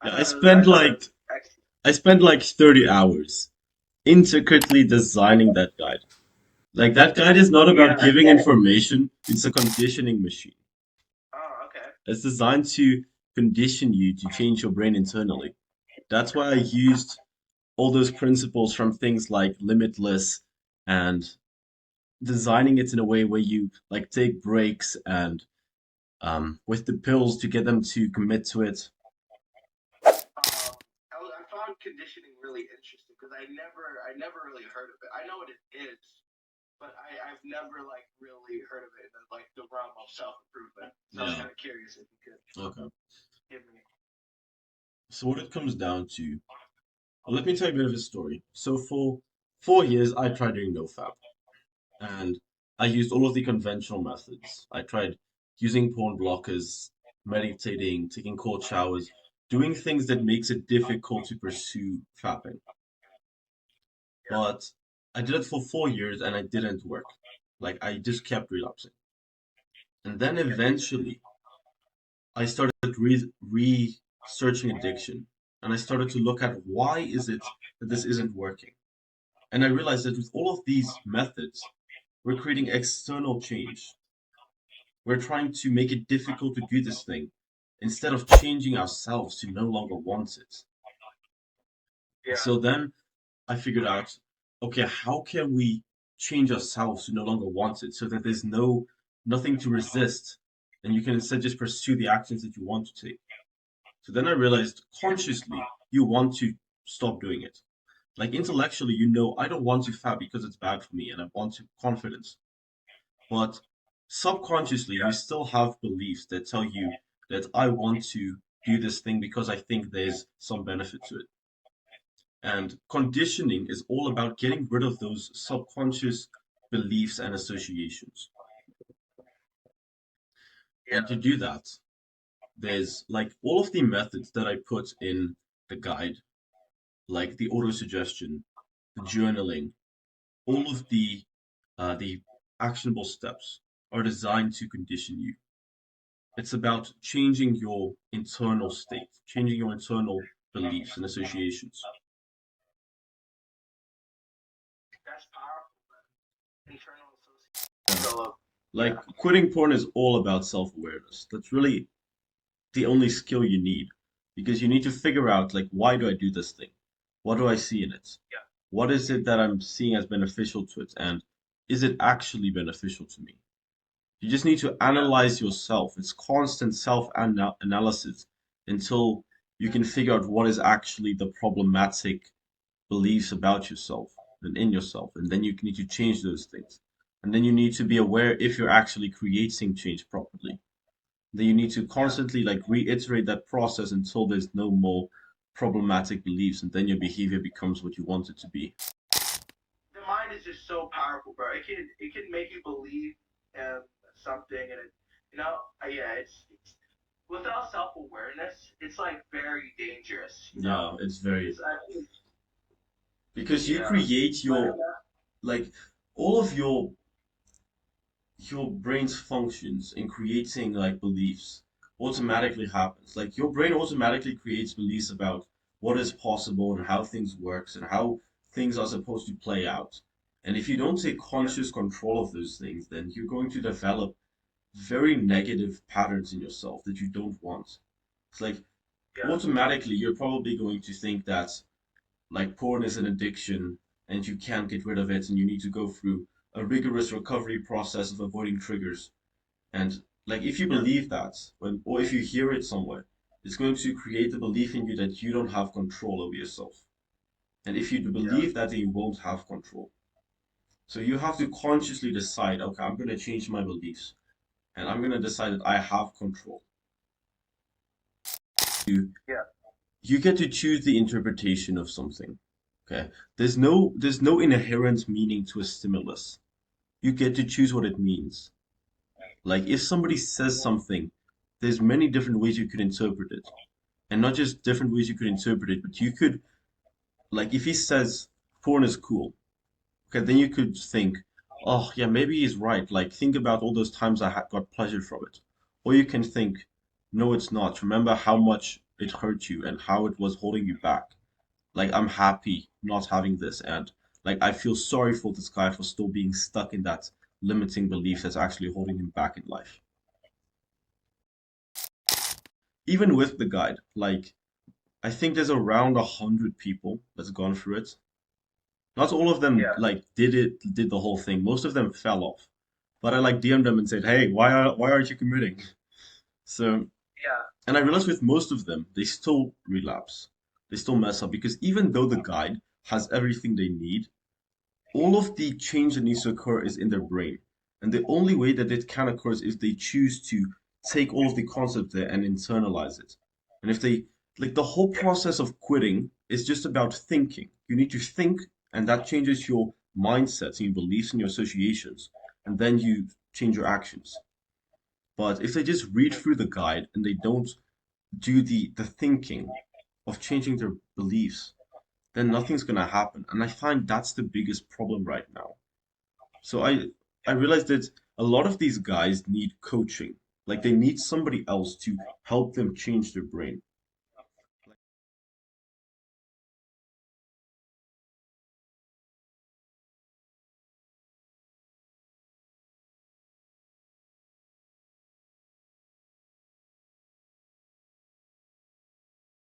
Yeah, I thought that's excellent. I spent like 30 hours intricately designing that guide. Like that guide is not about Yeah. giving information, it's a conditioning machine. Oh, okay. It's designed to condition you to change your brain internally. That's why I used all those principles from things like limitless and designing it in a way where you like take breaks and with the pills to get them to commit to it. I found conditioning really interesting because I never really heard of it. I know what it is, but I've never like really heard of it in like the realm of self improvement. So I was Yeah. kind of curious if you could Okay. give me. So what it comes down to, well, let me tell you a bit of a story. So for 4 years, I tried doing NoFap, and I used all of the conventional methods. I tried using porn blockers, meditating, taking cold showers, doing things that makes it difficult to pursue fapping. Yeah. But I did it for 4 years and it didn't work. Like I just kept relapsing. And then Yeah. eventually I started researching addiction and I started to look at why is it that this isn't working. And I realized that with all of these methods, we're creating external change. We're trying to make it difficult to do this thing instead of changing ourselves to no longer want it. Yeah. So then I figured out, okay, how can we change ourselves to no longer want it so that there's nothing to resist and you can instead just pursue the actions that you want to take. So then I realized consciously you want to stop doing it. Like intellectually, you know, I don't want to fat because it's bad for me and I want to confidence. But subconsciously, you Yeah. still have beliefs that tell you that I want to do this thing because I think there's some benefit to it. And conditioning is all about getting rid of those subconscious beliefs and associations. And Yeah. to do that, there's like all of the methods that I put in the guide, like the auto suggestion, the journaling, all of the actionable steps are designed to condition you. It's about changing your internal state, changing your internal beliefs and associations. That's powerful, man. Internal association. Yeah. So Like yeah. quitting porn is all about self-awareness. That's really the only skill you need because you need to figure out like why do I do this thing? What do I see in it? Yeah. What is it that I'm seeing as beneficial to it? And is it actually beneficial to me? You just need to Yeah. analyze yourself. It's constant self-analysis until you can figure out what is actually the problematic beliefs about yourself and in yourself. And then you need to change those things. And then you need to be aware if you're actually creating change properly. Then you need to Yeah. constantly like reiterate that process until there's no more problematic beliefs, and then your behavior becomes what you want it to be. The mind is just so powerful, bro. It can make you believe in something, and it, yeah, it's without self awareness, it's like very dangerous. Yeah, it's very It's I think because you yeah, create but your like all of your brain's functions in creating like beliefs automatically happens. Like your brain automatically creates beliefs about what is possible and how things works and how things are supposed to play out. And if you don't take yeah, conscious control of those things, then you're going to develop very negative patterns in yourself that you don't want. It's like yeah, automatically you're probably going to think that like porn is an addiction and you can't get rid of it and you need to go through a rigorous recovery process of avoiding triggers. And like if you yeah, believe that when or if you hear it somewhere, it's going to create the belief in you that you don't have control over yourself. And if you yeah, believe that, then you won't have control. So you have to consciously decide, okay, I'm going to change my beliefs and I'm going to decide that I have control. You yeah, you get to choose the interpretation of something. Okay. There's no inherent meaning to a stimulus. You get to choose what it means. Like if somebody says something, there's many different ways you could interpret it. And not just different ways you could interpret it, but you could like if he says porn is cool, okay, then you could think, oh yeah, maybe he's right. Like think about all those times got pleasure from it. Or you can think, no, it's not. Remember how much it hurt you and how it was holding you back. Like, I'm happy not having this, and like, I feel sorry for this guy for still being stuck in that limiting belief that's actually holding him back in life. Even with the guide, like, I think there's around 100 people that's gone through it. Not all of them Yeah, like did the whole thing. Most of them fell off. But I like DM'd them and said, "Hey, why aren't you committing?" So, yeah, and I realized with most of them, they still relapse. They still mess up because even though the guide has everything they need, all of the change that needs to occur is in their brain. And the only way that it can occur is if they choose to take all of the concept there and internalize it. And if they, like, the whole process of quitting is just about thinking. You need to think, and that changes your mindset and your beliefs and your associations. And then you change your actions. But if they just read through the guide and they don't do the thinking of changing their beliefs, then nothing's gonna happen. And I find that's the biggest problem right now. So I realized that a lot of these guys need coaching. Like, they need somebody else to help them change their brain.